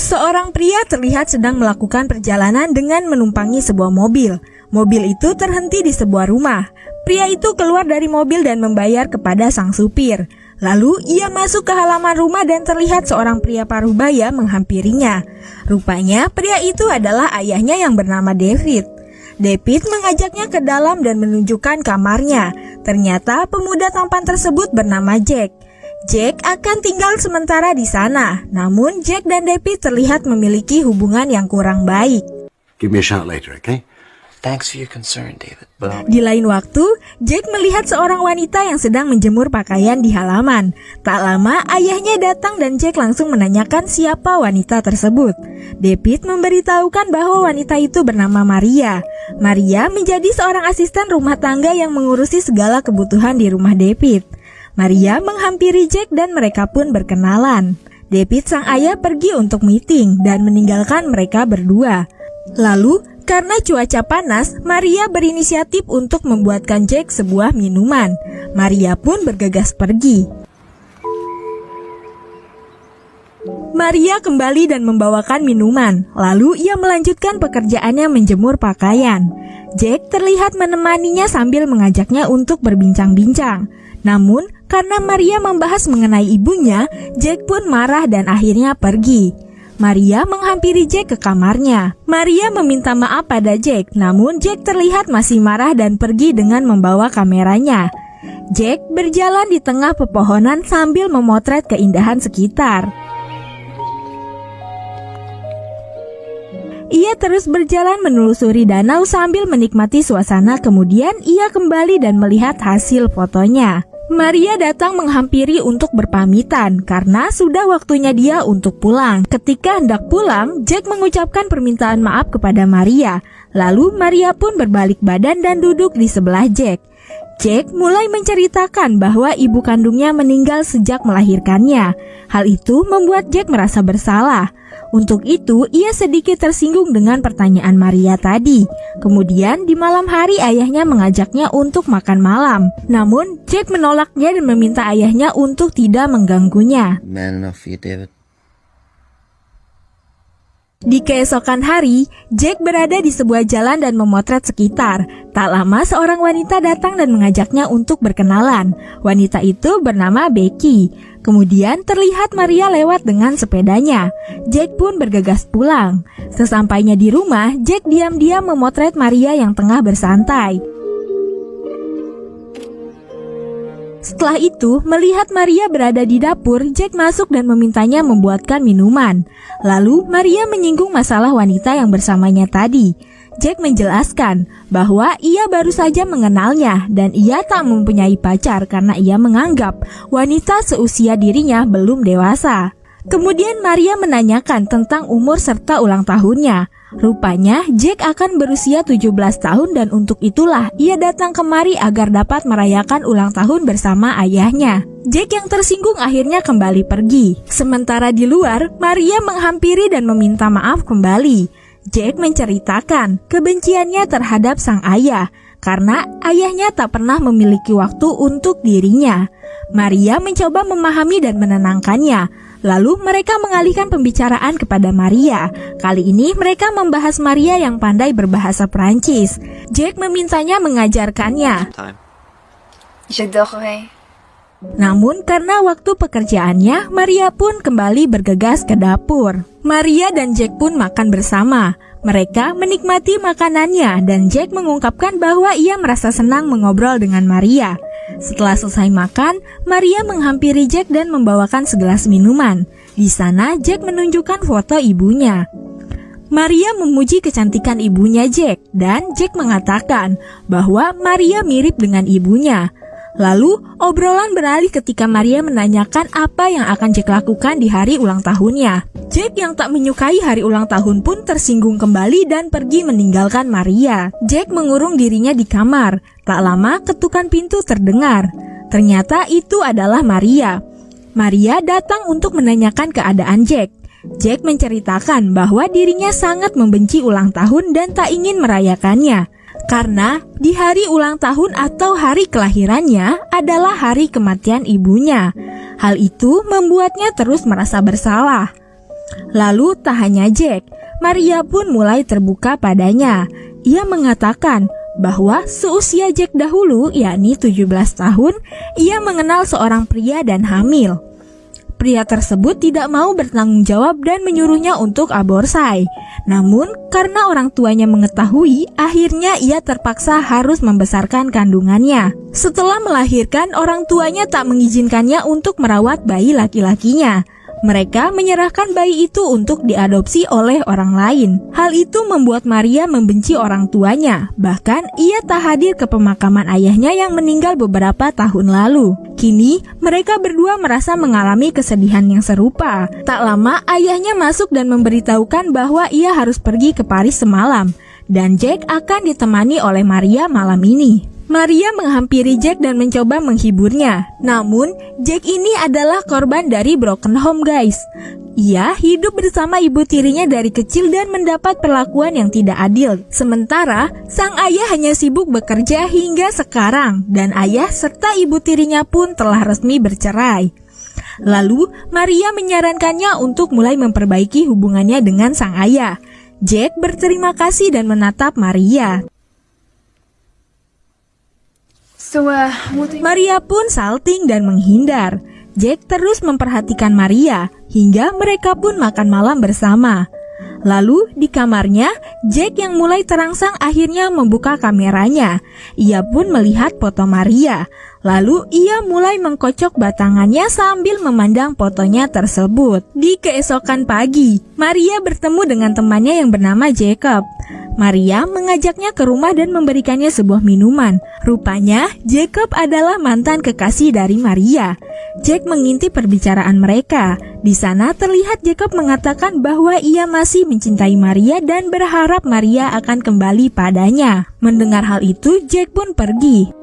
Seorang pria terlihat sedang melakukan perjalanan dengan menumpangi sebuah mobil. Mobil itu terhenti di sebuah rumah. Pria itu keluar dari mobil dan membayar kepada sang supir. Lalu ia masuk ke halaman rumah dan terlihat seorang pria parubaya menghampirinya. Rupanya pria itu adalah ayahnya yang bernama David. David mengajaknya ke dalam dan menunjukkan kamarnya. Ternyata pemuda tampan tersebut bernama Jack. Jack akan tinggal sementara di sana. Namun Jack dan David terlihat memiliki hubungan yang kurang baik. Give me a shot later, okay? Thanks for your concern, David. Di lain waktu, Jack melihat seorang wanita yang sedang menjemur pakaian di halaman. Tak lama, ayahnya datang dan Jack langsung menanyakan siapa wanita tersebut. David memberitahukan bahwa wanita itu bernama Maria. Maria menjadi seorang asisten rumah tangga yang mengurusi segala kebutuhan di rumah David. Maria menghampiri Jack dan mereka pun berkenalan. David sang ayah pergi untuk meeting dan meninggalkan mereka berdua. Lalu, karena cuaca panas, Maria berinisiatif untuk membuatkan Jack sebuah minuman. Maria pun bergegas pergi. Maria kembali dan membawakan minuman. Lalu ia melanjutkan pekerjaannya menjemur pakaian. Jack terlihat menemaninya sambil mengajaknya untuk berbincang-bincang. Namun, karena Maria membahas mengenai ibunya, Jack pun marah dan akhirnya pergi. Maria menghampiri Jack ke kamarnya. Maria meminta maaf pada Jack, namun Jack terlihat masih marah dan pergi dengan membawa kameranya. Jack berjalan di tengah pepohonan sambil memotret keindahan sekitar. Ia terus berjalan menelusuri danau sambil menikmati suasana, kemudian ia kembali dan melihat hasil fotonya. Maria datang menghampiri untuk berpamitan karena sudah waktunya dia untuk pulang. Ketika hendak pulang, Jack mengucapkan permintaan maaf kepada Maria. Lalu Maria pun berbalik badan dan duduk di sebelah Jack. Jack mulai menceritakan bahwa ibu kandungnya meninggal sejak melahirkannya. Hal itu membuat Jack merasa bersalah. Untuk itu, ia sedikit tersinggung dengan pertanyaan Maria tadi. Kemudian, di malam hari ayahnya mengajaknya untuk makan malam. Namun, Jack menolaknya dan meminta ayahnya untuk tidak mengganggunya. Man enough for you, David. Di keesokan hari, Jack berada di sebuah jalan dan memotret sekitar. Tak lama seorang wanita datang dan mengajaknya untuk berkenalan. Wanita itu bernama Becky. Kemudian terlihat Maria lewat dengan sepedanya. Jack pun bergegas pulang. Sesampainya di rumah, Jack diam-diam memotret Maria yang tengah bersantai. Setelah itu, melihat Maria berada di dapur, Jack masuk dan memintanya membuatkan minuman. Lalu, Maria menyinggung masalah wanita yang bersamanya tadi. Jack menjelaskan bahwa ia baru saja mengenalnya dan ia tak mempunyai pacar karena ia menganggap wanita seusia dirinya belum dewasa. Kemudian Maria menanyakan tentang umur serta ulang tahunnya. Rupanya Jack akan berusia 17 tahun dan untuk itulah ia datang kemari agar dapat merayakan ulang tahun bersama ayahnya. Jack yang tersinggung akhirnya kembali pergi. Sementara di luar, Maria menghampiri dan meminta maaf kembali. Jack menceritakan kebenciannya terhadap sang ayah karena ayahnya tak pernah memiliki waktu untuk dirinya. Maria mencoba memahami dan menenangkannya. Lalu mereka mengalihkan pembicaraan kepada Maria. Kali ini mereka membahas Maria yang pandai berbahasa Prancis. Jack memintanya mengajarkannya. J'adorerais. Namun karena waktu pekerjaannya, Maria pun kembali bergegas ke dapur. Maria dan Jack pun makan bersama. Mereka menikmati makanannya dan Jack mengungkapkan bahwa ia merasa senang mengobrol dengan Maria. Setelah selesai makan, Maria menghampiri Jack dan membawakan segelas minuman. Di sana, Jack menunjukkan foto ibunya. Maria memuji kecantikan ibunya Jack dan Jack mengatakan bahwa Maria mirip dengan ibunya. Lalu, obrolan beralih ketika Maria menanyakan apa yang akan Jack lakukan di hari ulang tahunnya. Jack yang tak menyukai hari ulang tahun pun tersinggung kembali dan pergi meninggalkan Maria. Jack mengurung dirinya di kamar. Tak lama ketukan pintu terdengar. Ternyata itu adalah Maria. Maria datang untuk menanyakan keadaan Jack. Jack menceritakan bahwa dirinya sangat membenci ulang tahun dan tak ingin merayakannya. Karena di hari ulang tahun atau hari kelahirannya adalah hari kematian ibunya. Hal itu membuatnya terus merasa bersalah. Lalu tak hanya Jack, Maria pun mulai terbuka padanya. Ia mengatakan bahwa seusia Jack dahulu, yakni 17 tahun, ia mengenal seorang pria dan hamil. Pria tersebut tidak mau bertanggung jawab dan menyuruhnya untuk aborsi. Namun, karena orang tuanya mengetahui, akhirnya ia terpaksa harus membesarkan kandungannya. Setelah melahirkan, orang tuanya tak mengizinkannya untuk merawat bayi laki-lakinya. Mereka menyerahkan bayi itu untuk diadopsi oleh orang lain. Hal itu membuat Maria membenci orang tuanya. Bahkan ia tak hadir ke pemakaman ayahnya yang meninggal beberapa tahun lalu. Kini mereka berdua merasa mengalami kesedihan yang serupa. Tak lama ayahnya masuk dan memberitahukan bahwa ia harus pergi ke Paris semalam dan Jack akan ditemani oleh Maria malam ini. Maria menghampiri Jack dan mencoba menghiburnya. Namun, Jack ini adalah korban dari broken home, guys. Ia hidup bersama ibu tirinya dari kecil dan mendapat perlakuan yang tidak adil. Sementara, sang ayah hanya sibuk bekerja hingga sekarang dan ayah serta ibu tirinya pun telah resmi bercerai. Lalu, Maria menyarankannya untuk mulai memperbaiki hubungannya dengan sang ayah. Jack berterima kasih dan menatap Maria. Maria pun salting dan menghindar. Jack terus memperhatikan Maria hingga mereka pun makan malam bersama. Lalu di kamarnya, Jack yang mulai terangsang akhirnya membuka kameranya. Ia pun melihat foto Maria. Lalu ia mulai mengkocok batangannya sambil memandang fotonya tersebut. Di keesokan pagi, Maria bertemu dengan temannya yang bernama Jacob. Maria mengajaknya ke rumah dan memberikannya sebuah minuman. Rupanya, Jacob adalah mantan kekasih dari Maria. Jack mengintip perbicaraan mereka. Di sana terlihat Jacob mengatakan bahwa ia masih mencintai Maria dan berharap Maria akan kembali padanya. Mendengar hal itu, Jack pun pergi.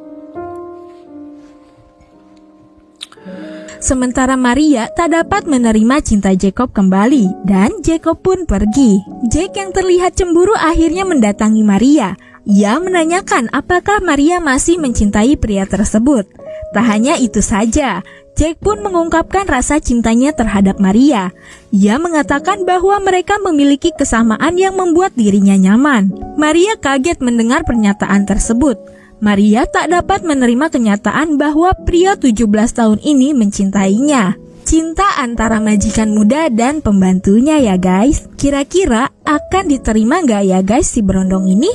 Sementara Maria tak dapat menerima cinta Jacob kembali dan Jacob pun pergi. Jack yang terlihat cemburu akhirnya mendatangi Maria. Ia menanyakan apakah Maria masih mencintai pria tersebut. Tak hanya itu saja, Jack pun mengungkapkan rasa cintanya terhadap Maria. Ia mengatakan bahwa mereka memiliki kesamaan yang membuat dirinya nyaman. Maria kaget mendengar pernyataan tersebut. Maria tak dapat menerima kenyataan bahwa pria 17 tahun ini mencintainya. Cinta antara majikan muda dan pembantunya ya guys. Kira-kira akan diterima gak ya guys si berondong ini?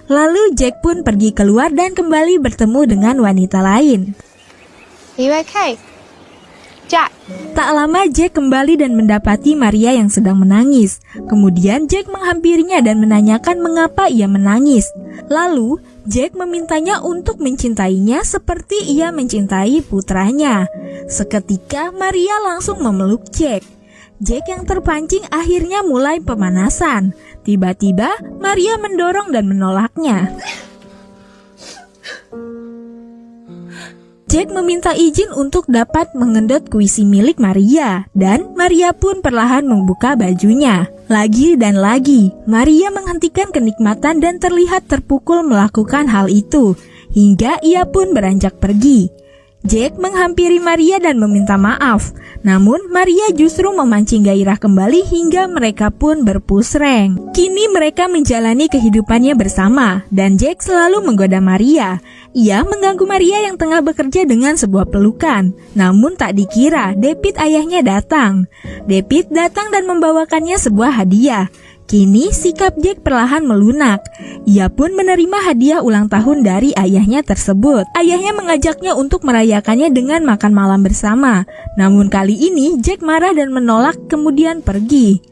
Lalu Jack pun pergi keluar dan kembali bertemu dengan wanita lain. Are you okay? Jack. Tak lama Jack kembali dan mendapati Maria yang sedang menangis. Kemudian Jack menghampirinya dan menanyakan mengapa ia menangis. Lalu Jack memintanya untuk mencintainya seperti ia mencintai putranya. Seketika Maria langsung memeluk Jack. Jack yang terpancing akhirnya mulai pemanasan. Tiba-tiba Maria mendorong dan menolaknya. Jack meminta izin untuk dapat mengendot kuisi milik Maria dan Maria pun perlahan membuka bajunya. Lagi dan lagi, Maria menghentikan kenikmatan dan terlihat terpukul melakukan hal itu, hingga ia pun beranjak pergi. Jack menghampiri Maria dan meminta maaf, namun Maria justru memancing gairah kembali hingga mereka pun berpusreng. Kini mereka menjalani kehidupannya bersama dan Jack selalu menggoda Maria. Ia mengganggu Maria yang tengah bekerja dengan sebuah pelukan. Namun tak dikira David ayahnya datang. David datang dan membawakannya sebuah hadiah. Kini sikap Jack perlahan melunak. Ia pun menerima hadiah ulang tahun dari ayahnya tersebut. Ayahnya mengajaknya untuk merayakannya dengan makan malam bersama. Namun kali ini Jack marah dan menolak kemudian pergi.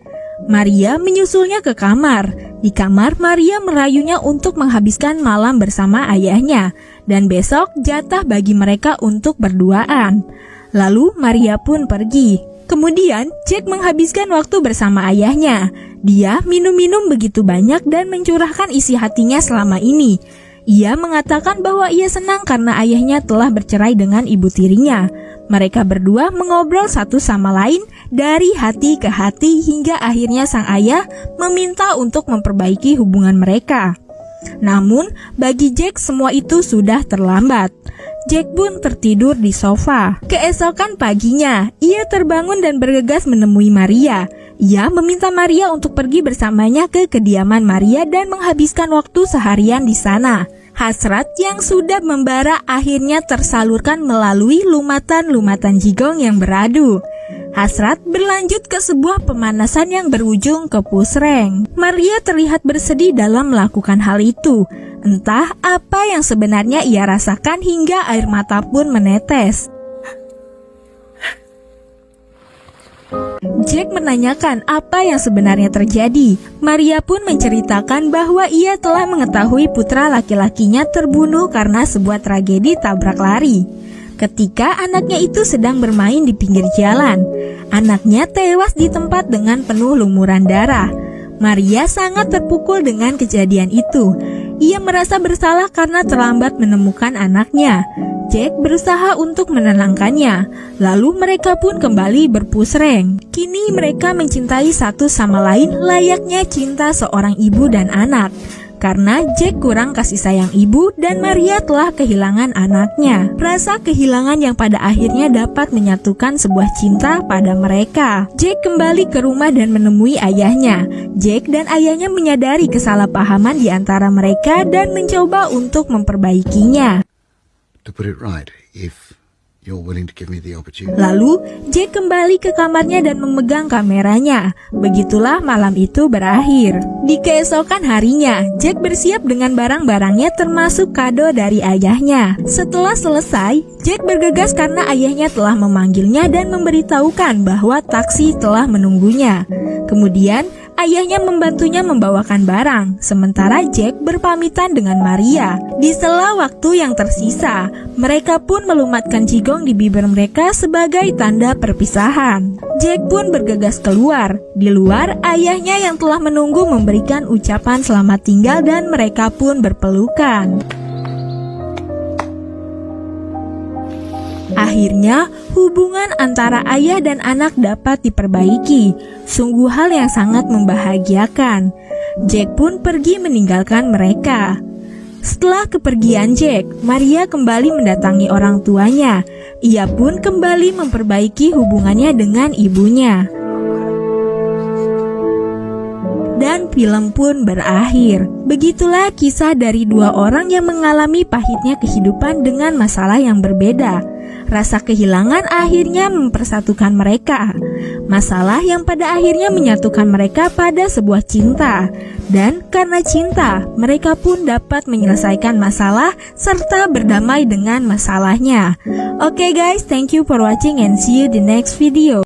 Maria menyusulnya ke kamar. Di kamar Maria merayunya untuk menghabiskan malam bersama ayahnya. Dan besok jatah bagi mereka untuk berduaan. Lalu Maria pun pergi. Kemudian Jack menghabiskan waktu bersama ayahnya. Dia minum-minum begitu banyak dan mencurahkan isi hatinya selama ini. Ia mengatakan bahwa ia senang karena ayahnya telah bercerai dengan ibu tirinya. Mereka berdua mengobrol satu sama lain dari hati ke hati hingga akhirnya sang ayah meminta untuk memperbaiki hubungan mereka. Namun bagi Jack semua itu sudah terlambat. Jack pun tertidur di sofa. Keesokan paginya, ia terbangun dan bergegas menemui Maria. Ia meminta Maria untuk pergi bersamanya ke kediaman Maria dan menghabiskan waktu seharian di sana. Hasrat yang sudah membara akhirnya tersalurkan melalui lumatan-lumatan jigong yang beradu. Hasrat berlanjut ke sebuah pemanasan yang berujung ke pusreng. Maria terlihat bersedih dalam melakukan hal itu. Entah apa yang sebenarnya ia rasakan hingga air mata pun menetes. Jack menanyakan apa yang sebenarnya terjadi. Maria pun menceritakan bahwa ia telah mengetahui putra laki-lakinya terbunuh karena sebuah tragedi tabrak lari. Ketika anaknya itu sedang bermain di pinggir jalan, anaknya tewas di tempat dengan penuh lumuran darah. Maria sangat terpukul dengan kejadian itu. Ia merasa bersalah karena terlambat menemukan anaknya. Jack berusaha untuk menenangkannya. Lalu mereka pun kembali berpusreng. Kini mereka mencintai satu sama lain layaknya cinta seorang ibu dan anak. Karena Jack kurang kasih sayang ibu dan Maria telah kehilangan anaknya. Rasa kehilangan yang pada akhirnya dapat menyatukan sebuah cinta pada mereka. Jack kembali ke rumah dan menemui ayahnya. Jack dan ayahnya menyadari kesalahpahaman di antara mereka dan mencoba untuk memperbaikinya. To put it right, if you're willing to give me the opportunity. Lalu, Jack kembali ke kamarnya dan memegang kameranya. Begitulah malam itu berakhir. Di keesokan harinya, Jack bersiap dengan barang-barangnya termasuk kado dari ayahnya. Setelah selesai, Jack bergegas karena ayahnya telah memanggilnya dan memberitahukan bahwa taksi telah menunggunya. Kemudian, ayahnya membantunya membawakan barang, sementara Jack berpamitan dengan Maria. Di sela waktu yang tersisa, mereka pun melumatkan jigong di bibir mereka sebagai tanda perpisahan. Jack pun bergegas keluar. Di luar, ayahnya yang telah menunggu memberikan ucapan selamat tinggal dan mereka pun berpelukan. Akhirnya, hubungan antara ayah dan anak dapat diperbaiki. Sungguh hal yang sangat membahagiakan. Jack pun pergi meninggalkan mereka. Setelah kepergian Jack, Maria kembali mendatangi orang tuanya. Ia pun kembali memperbaiki hubungannya dengan ibunya. Dan film pun berakhir. Begitulah kisah dari dua orang yang mengalami pahitnya kehidupan dengan masalah yang berbeda. Rasa kehilangan akhirnya mempersatukan mereka. Masalah yang pada akhirnya menyatukan mereka pada sebuah cinta. Dan karena cinta, mereka pun dapat menyelesaikan masalah serta berdamai dengan masalahnya. Oke guys, thank you for watching and see you di next video.